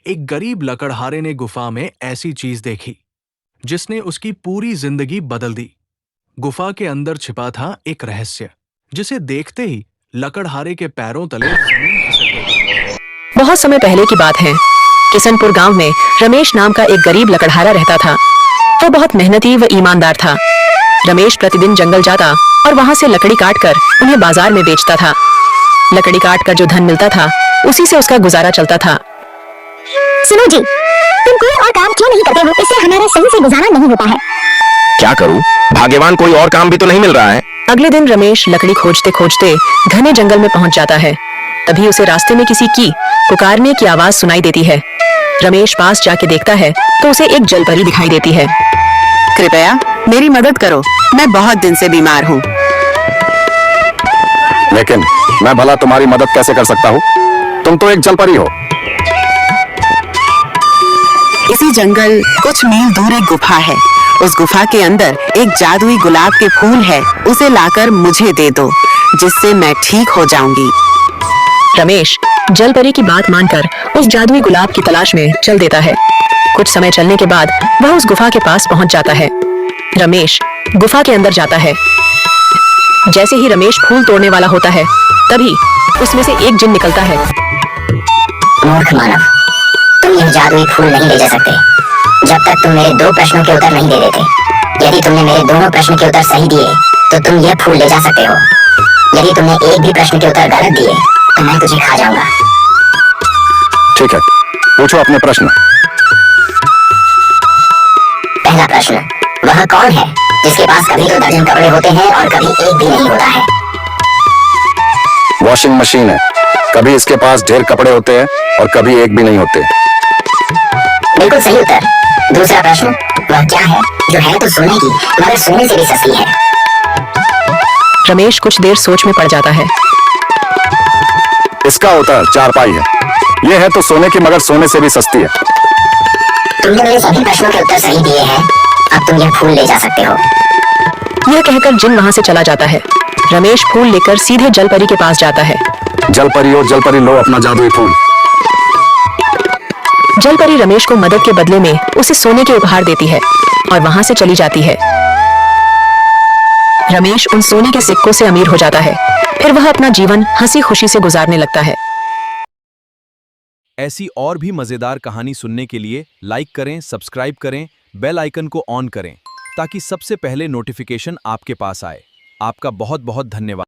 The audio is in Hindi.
एक गरीब लकड़हारे ने गुफा में ऐसी चीज देखी जिसने उसकी पूरी जिंदगी बदल दी। गुफा के अंदर छिपा था एक रहस्य जिसे देखते ही लकड़हारे के पैरों तले जमीन खिसक गई। बहुत समय पहले की बात है। किशनपुर गांव में रमेश नाम का एक गरीब लकड़हारा रहता था। वो बहुत मेहनती व ईमानदार था। रमेश प्रतिदिन जंगल जाता और वहां से लकड़ी काटकर उन्हें बाजार में बेचता था। लकड़ी काटकर जो धन मिलता था उसी से उसका गुजारा चलता था। सुनो जी, तुम कोई और काम क्यों नहीं करते हो? इससे हमारा सही से गुजारा नहीं होता है। क्या करूं? भाग्यवान कोई और काम भी तो नहीं मिल रहा है। अगले दिन रमेश लकड़ी खोजते खोजते घने जंगल में पहुंच जाता है। तभी उसे रास्ते में किसी की पुकारने की आवाज सुनाई देती है। रमेश पास जाके देखता है तो उसे एक जलपरी दिखाई देती है। कृपया मेरी मदद करो, मैं बहुत दिन से बीमार हूँ। लेकिन मैं भला तुम्हारी मदद कैसे कर सकता हूँ? तुम तो एक जलपरी हो। इसी जंगल कुछ मील दूर एक गुफा है। उस गुफा के अंदर एक जादुई गुलाब के फूल है। उसे लाकर मुझे दे दो, जिससे मैं ठीक हो जाऊंगी। रमेश जलपरी की बात मानकर उस जादुई गुलाब की तलाश में चल देता है। कुछ समय चलने के बाद वह उस गुफा के पास पहुंच जाता है। रमेश गुफा के अंदर जाता है। जैसे ही रमेश फूल तोड़ने वाला होता है तभी उसमें से एक जिन निकलता है। मूर्ख मानव, तुम यह जादुई फूल नहीं ले जा सकते जब तक तुम मेरे दो प्रश्नों के उत्तर नहीं दे देते। यदि तुमने मेरे दोनों प्रश्न के उत्तर सही दिए तो तुम यह फूल ले जा सकते हो। यदि तुमने एक भी प्रश्न के उत्तर गलत दिए तो मैं तुझे खा जाऊंगा। ठीक है, पूछो अपने प्रश्न। पहला प्रश्न, वह कौन है जिसके पास कभी तो दर्जन कपड़े होते हैं और कभी एक भी नहीं होता है? वॉशिंग मशीन है। कभी इसके पास ढेर कपड़े होते हैं और कभी एक भी नहीं होते। बिल्कुल सही उत्तर। दूसरा प्रश्न, वह क्या है जो है तो सोने की मगर सोने से भी सस्ती है? रमेश कुछ देर सोच में पड़ जाता है। इसका उत्तर चारपाई है। यह है तो सोने की मगर सोने से भी सस्ती है। तुमने मेरे सभी प्रश्नों के उत्तर सही दिए हैं। अब तुम यह फूल ले जा सकते हो। यह कहकर जिन वहां से चला जाता है। रमेश फूल लेकर सीधे जलपरी के पास जाता है। जलपरी और जलपरी, लो अपना जादुई फूल। जलपरी रमेश को मदद के बदले में उसे सोने के उपहार देती है और वहां से चली जाती है। रमेश उन सोने के सिक्कों से अमीर हो जाता है। फिर वह अपना जीवन हंसी खुशी से गुजारने लगता है। ऐसी और भी मजेदार कहानी सुनने के लिए लाइक करें, सब्सक्राइब करें, बेल आइकन को ऑन करें ताकि सबसे पहले नोटिफिकेशन आपके पास आए। आपका बहुत बहुत धन्यवाद।